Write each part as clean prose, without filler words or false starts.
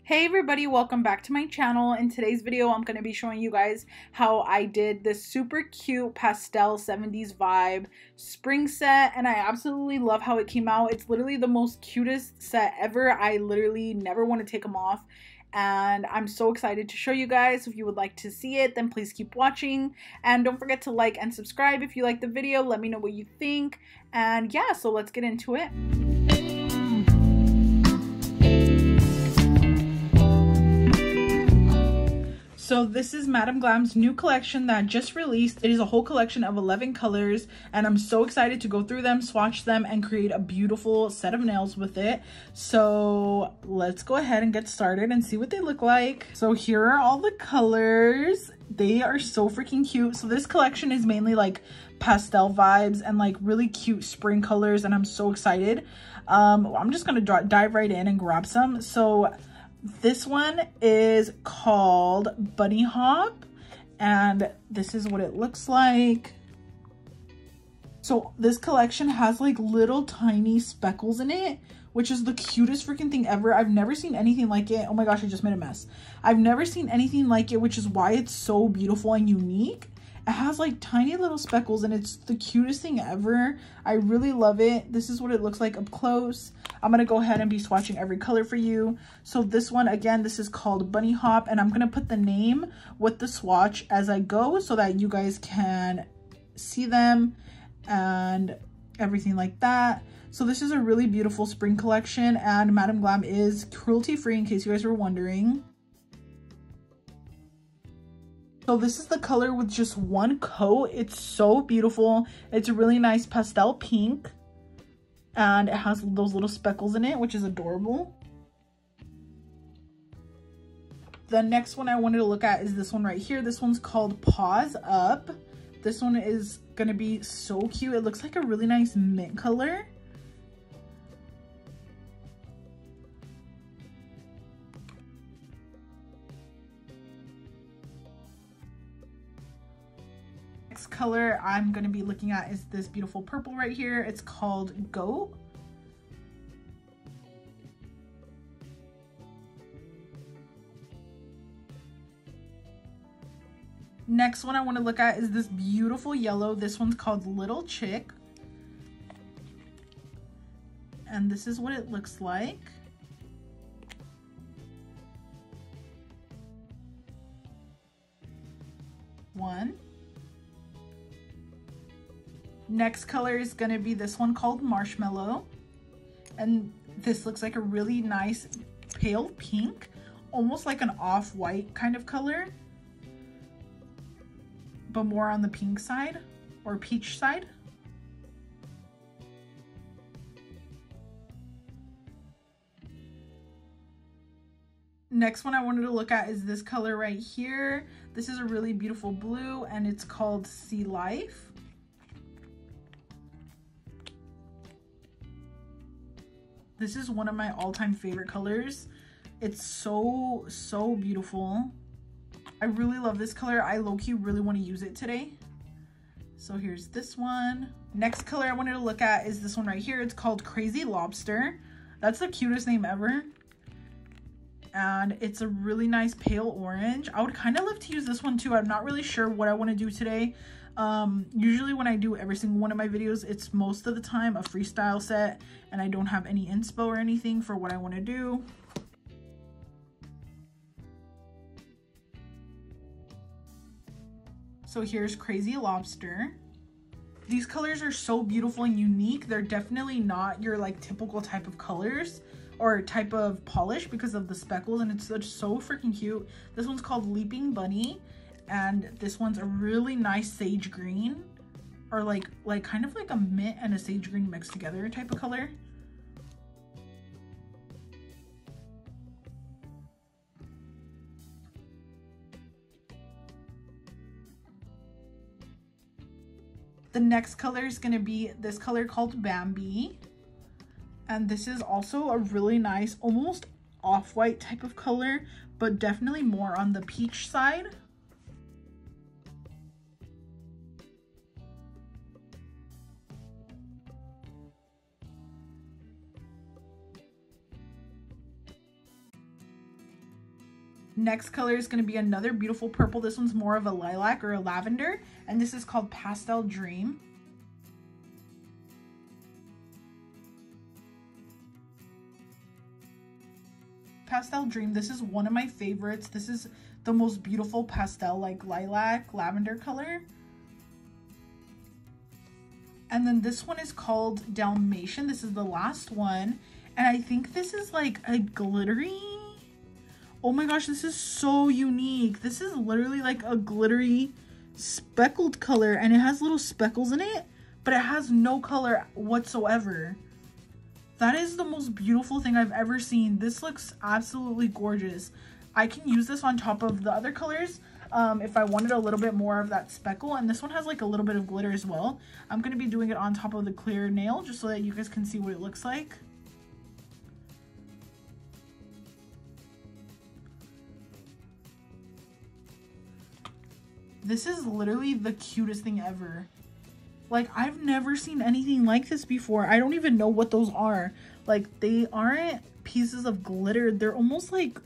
Hey everybody, welcome back to my channel. In today's video, I'm going to be showing you guys how I did this super cute pastel 70s vibe spring set, and I absolutely love how it came out. It's literally the most cutest set ever. I literally never want to take them off, and I'm so excited to show you guys. If you would like to see it, then please keep watching, and don't forget to like and subscribe if you like the video. Let me know what you think, and yeah, so let's get into it. So this is Madam Glam's new collection that just released. It is a whole collection of 11 colors, and I'm so excited to go through them, swatch them, and create a beautiful set of nails with it. So let's go ahead and get started and see what they look like. So here are all the colors. They are so freaking cute. So this collection is mainly like pastel vibes and like really cute spring colors, and I'm so excited. I'm just gonna dive right in and grab some. So this one is called Bunny Hop, and this is what it looks like. So this collection has like little tiny speckles in it, which is the cutest freaking thing ever. I've never seen anything like it. Oh my gosh, I just made a mess. I've never seen anything like it, which is why it's so beautiful and unique. It has like tiny little speckles and it's the cutest thing ever. I really love it. This is what it looks like up close. I'm going to go ahead and be swatching every color for you. So this one, again, this is called Bunny Hop, and I'm going to put the name with the swatch as I go so that you guys can see them and everything like that. So this is a really beautiful spring collection, and Madam Glam is cruelty free in case you guys were wondering. So this is the color with just one coat. It's so beautiful. It's a really nice pastel pink, and it has those little speckles in it, which is adorable. The next one I wanted to look at is this one right here. This one's called Paws Up. This one is gonna be so cute. It looks like a really nice mint color. Next color I'm going to be looking at is this beautiful purple right here. It's called Goat. Next one I want to look at is this beautiful yellow. This one's called Little Chick, and this is what it looks like. One. Next color is going to be this one called Marshmallow, and this looks like a really nice pale pink, almost like an off-white kind of color, but more on the pink side or peach side. Next one I wanted to look at is this color right here. This is a really beautiful blue, and it's called Sea Life. This is one of my all-time favorite colors. It's so beautiful. I really love this color. I low-key really want to use it today. So here's this one. Next color I wanted to look at is this one right here. It's called Crazy Lobster. That's the cutest name ever. And it's a really nice pale orange. I would kind of love to use this one too. I'm not really sure what I want to do today. Usually when I do every single one of my videos, it's most of the time a freestyle set, and I don't have any inspo or anything for what I want to do. So here's Crazy Lobster. These colors are so beautiful and unique. They're definitely not your like typical type of colors or type of polish because of the speckles, and it's just so freaking cute. This one's called Leaping Bunny, and this one's a really nice sage green, or like kind of like a mint and a sage green mixed together type of color. The next color is going to be this color called Bambi, and this is also a really nice almost off-white type of color, but definitely more on the peach side. Next color is going to be another beautiful purple. This one's more of a lilac or a lavender, and this is called Pastel Dream. Pastel Dream, this is one of my favorites. This is the most beautiful pastel, like lilac lavender color. And then this one is called Dalmatian. This is the last one, and I think this is like a glittery, oh my gosh, this is so unique. This is literally like a glittery speckled color, and it has little speckles in it, but it has no color whatsoever. That is the most beautiful thing I've ever seen. This looks absolutely gorgeous. I can use this on top of the other colors if I wanted a little bit more of that speckle, and this one has like a little bit of glitter as well. I'm going to be doing it on top of the clear nail just so that you guys can see what it looks like. This is literally the cutest thing ever. Like, I've never seen anything like this before. I don't even know what those are. Like, they aren't pieces of glitter. They're almost like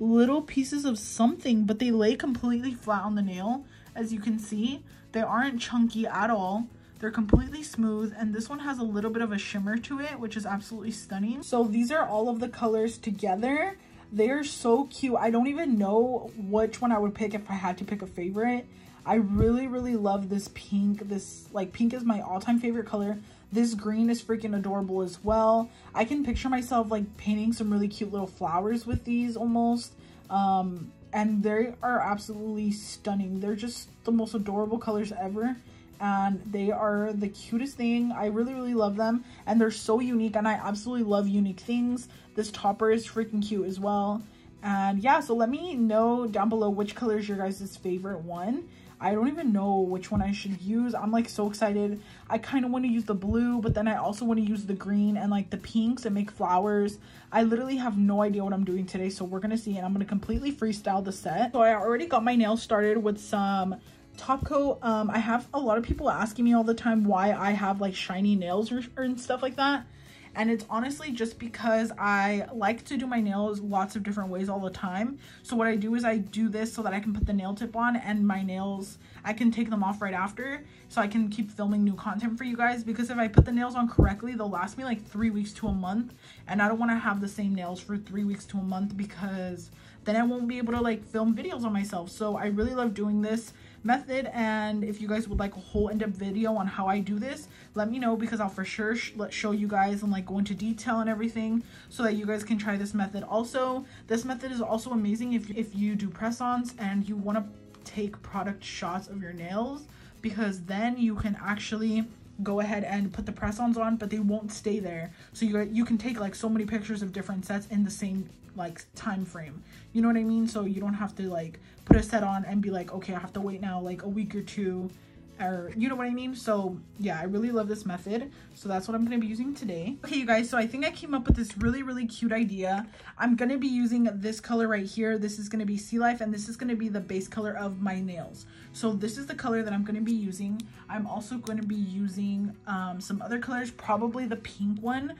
little pieces of something, but they lay completely flat on the nail. As you can see, they aren't chunky at all. They're completely smooth, and this one has a little bit of a shimmer to it, which is absolutely stunning. So these are all of the colors together. They are so cute. I don't even know which one I would pick if I had to pick a favorite. I really, really love this pink. This, like, pink is my all-time favorite color. This green is freaking adorable as well. I can picture myself, like, painting some really cute little flowers with these almost. And they are absolutely stunning. They're just the most adorable colors ever. And they are the cutest thing. I really, really love them. And they're so unique, and I absolutely love unique things. This topper is freaking cute as well. And yeah, so let me know down below which color is your guys' favorite one. I don't even know which one I should use. I'm like so excited. I kind of want to use the blue, but then I also want to use the green and like the pinks and make flowers. I literally have no idea what I'm doing today, so we're gonna see, and I'm gonna completely freestyle the set. So I already got my nails started with some top coat. I have a lot of people asking me all the time why I have like shiny nails or and stuff like that. And it's honestly just because I like to do my nails lots of different ways all the time. So what I do is I do this so that I can put the nail tip on, and my nails, I can take them off right after so I can keep filming new content for you guys. Because if I put the nails on correctly, they'll last me like 3 weeks to a month. And I don't want to have the same nails for 3 weeks to a month, because then I won't be able to like film videos on myself. So I really love doing this method, and if you guys would like a whole in-depth video on how I do this, let me know, because I'll for sure show you guys and like go into detail and everything so that you guys can try this method. Also, this method is also amazing if you do press-ons and you want to take product shots of your nails, because then you can actually go ahead and put the press-ons on, but they won't stay there. So you can take like so many pictures of different sets in the same like time frame, you know what I mean? So you don't have to like put a set on and be like, okay, I have to wait now like a week or two, or you know what I mean? So yeah, I really love this method, so that's what I'm going to be using today. Okay, you guys, so I think I came up with this really, really cute idea. I'm going to be using this color right here. This is going to be Sea Life, and this is going to be the base color of my nails. So this is the color that I'm going to be using. I'm also going to be using some other colors, probably the pink one,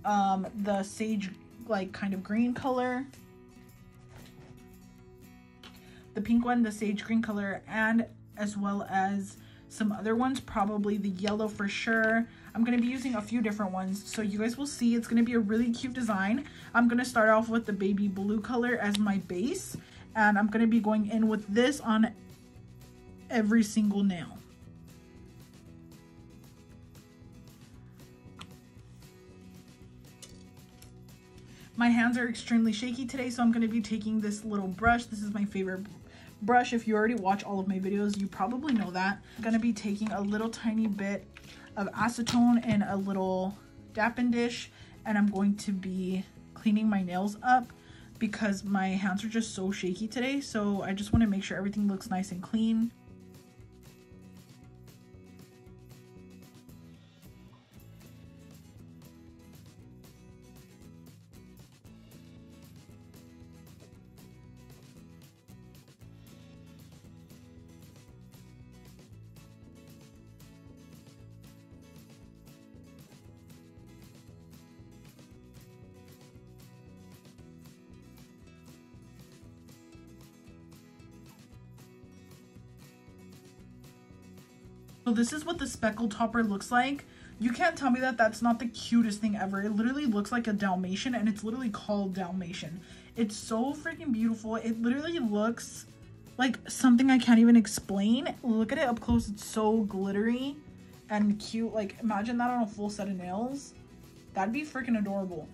the sage like kind of green color, the pink one, the sage green color, and as well as some other ones, probably the yellow for sure. I'm going to be using a few different ones, so you guys will see. It's going to be a really cute design. I'm going to start off with the baby blue color as my base, and I'm going to be going in with this on every single nail. My hands are extremely shaky today, so I'm going to be taking this little brush. This is my favorite brush. If you already watch all of my videos, you probably know that. I'm going to be taking a little tiny bit of acetone in a little dappen dish, and I'm going to be cleaning my nails up because my hands are just so shaky today. So I just want to make sure everything looks nice and clean. So this is what the speckle topper looks like. You can't tell me that that's not the cutest thing ever. It literally looks like a Dalmatian, and it's literally called Dalmatian. It's so freaking beautiful. It literally looks like something I can't even explain. Look at it up close. It's so glittery and cute. Like, imagine that on a full set of nails. That'd be freaking adorable.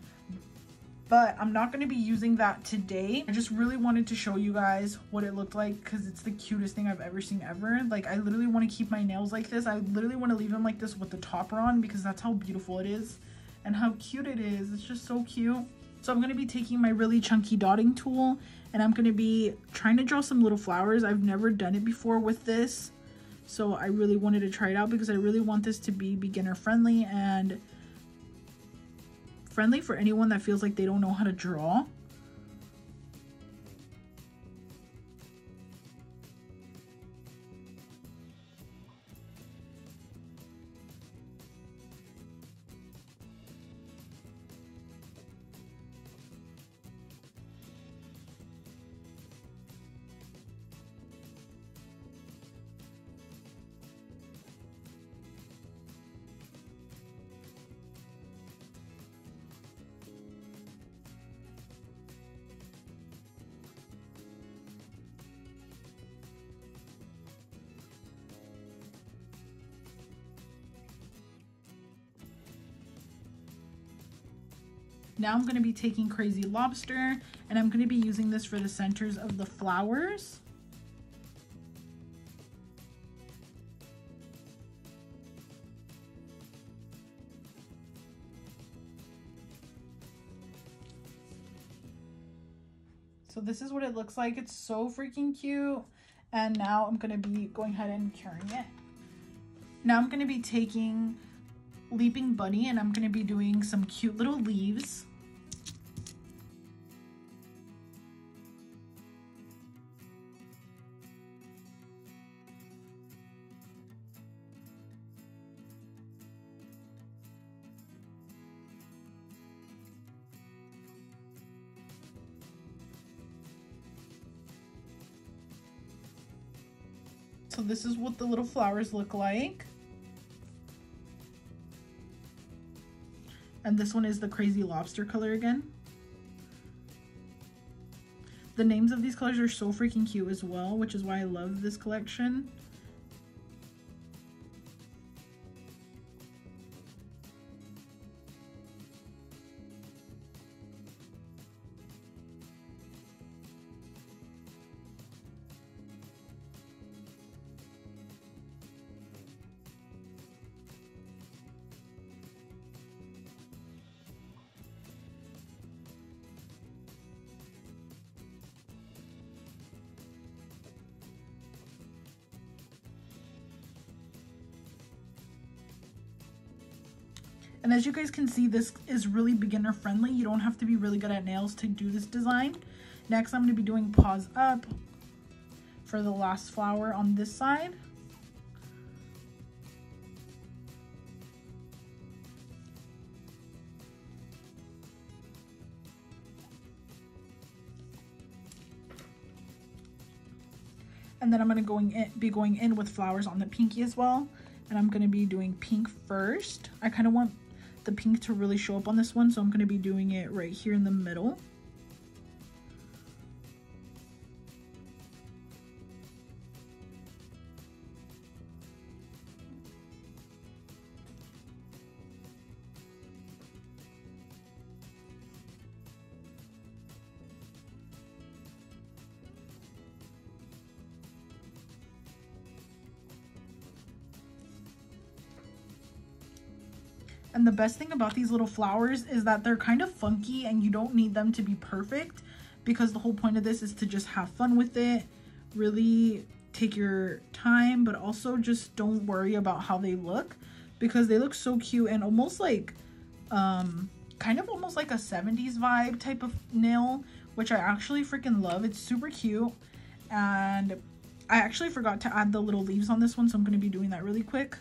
But I'm not going to be using that today. I just really wanted to show you guys what it looked like because it's the cutest thing I've ever seen ever. Like, I literally want to keep my nails like this. I literally want to leave them like this with the topper on because that's how beautiful it is and how cute it is. It's just so cute. So I'm going to be taking my really chunky dotting tool and I'm going to be trying to draw some little flowers. I've never done it before with this. So I really wanted to try it out because I really want this to be beginner friendly and friendly for anyone that feels like they don't know how to draw. Now I'm going to be taking Crazy Lobster and I'm going to be using this for the centers of the flowers. So this is what it looks like. It's so freaking cute. And now I'm going to be going ahead and curing it. Now I'm going to be taking Leaping Bunny and I'm going to be doing some cute little leaves. So this is what the little flowers look like. And this one is the Crazy Lobster color again. The names of these colors are so freaking cute as well, which is why I love this collection. And as you guys can see, this is really beginner friendly. You don't have to be really good at nails to do this design. Next, I'm going to be doing paws up for the last flower on this side. And then I'm going to be going in with flowers on the pinky as well. And I'm going to be doing pink first. I kind of want the pink to really show up on this one, so I'm going to be doing it right here in the middle. And the best thing about these little flowers is that they're kind of funky and you don't need them to be perfect because the whole point of this is to just have fun with it, really take your time, but also just don't worry about how they look because they look so cute and almost like, kind of almost like a 70s vibe type of nail, which I actually freaking love. It's super cute. And I actually forgot to add the little leaves on this one, so I'm going to be doing that really quick.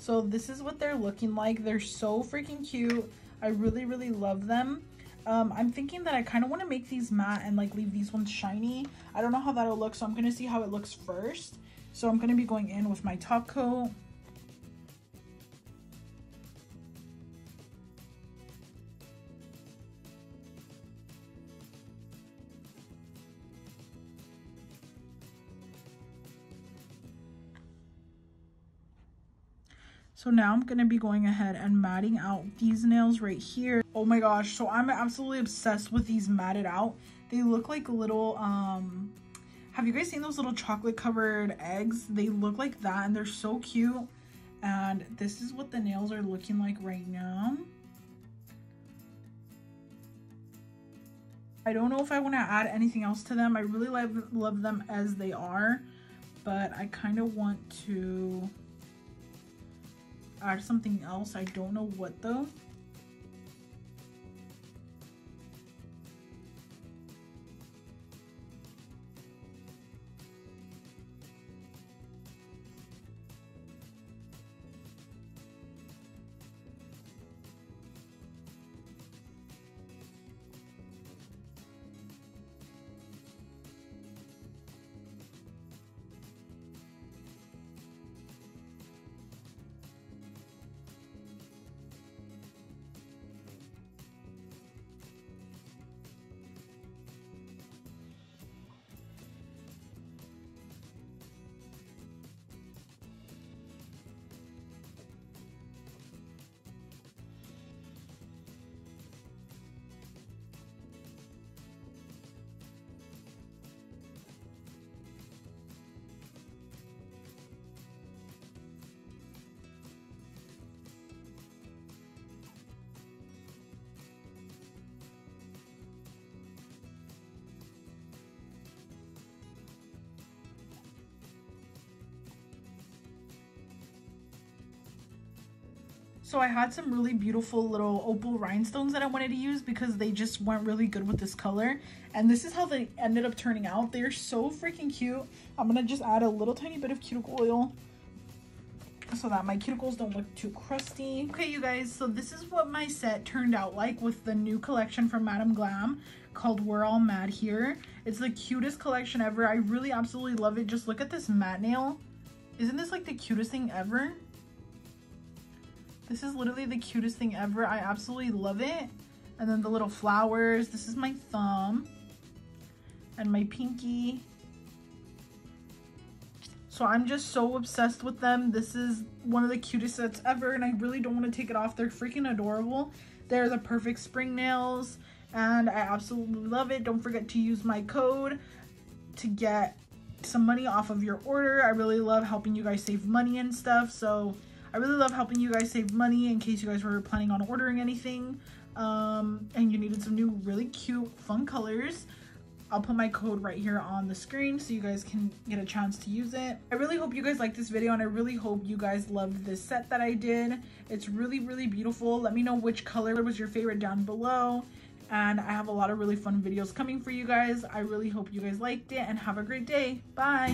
So this is what they're looking like. They're so freaking cute. I really, really love them. I'm thinking that I kind of want to make these matte and like leave these ones shiny. I don't know how that'll look, so I'm going to see how it looks first. So I'm going to be going in with my top coat. So now I'm going to be going ahead and matting out these nails right here. Oh my gosh, so I'm absolutely obsessed with these matted out. They look like little, have you guys seen those little chocolate covered eggs? They look like that and they're so cute. And this is what the nails are looking like right now. I don't know if I want to add anything else to them. I really love them as they are, but I kind of want to add something else. I don't know what though. So I had some really beautiful little opal rhinestones that I wanted to use because they just went really good with this color. And this is how they ended up turning out. They're so freaking cute. I'm going to just add a little tiny bit of cuticle oil so that my cuticles don't look too crusty. Okay, you guys, so this is what my set turned out like with the new collection from Madam Glam called We're All Mad Here. It's the cutest collection ever. I really absolutely love it. Just look at this matte nail. Isn't this like the cutest thing ever? This is literally the cutest thing ever. I absolutely love it. And then the little flowers. This is my thumb and my pinky. So I'm just so obsessed with them. This is one of the cutest sets ever and I really don't want to take it off. They're freaking adorable. They're the perfect spring nails and I absolutely love it. Don't forget to use my code to get some money off of your order. I really love helping you guys save money and stuff. So I really love helping you guys save money in case you guys were planning on ordering anything and you needed some new really cute fun colors. I'll put my code right here on the screen so you guys can get a chance to use it. I really hope you guys liked this video and I really hope you guys loved this set that I did. It's really, really beautiful. Let me know which color was your favorite down below. And I have a lot of really fun videos coming for you guys. I really hope you guys liked it and have a great day. Bye.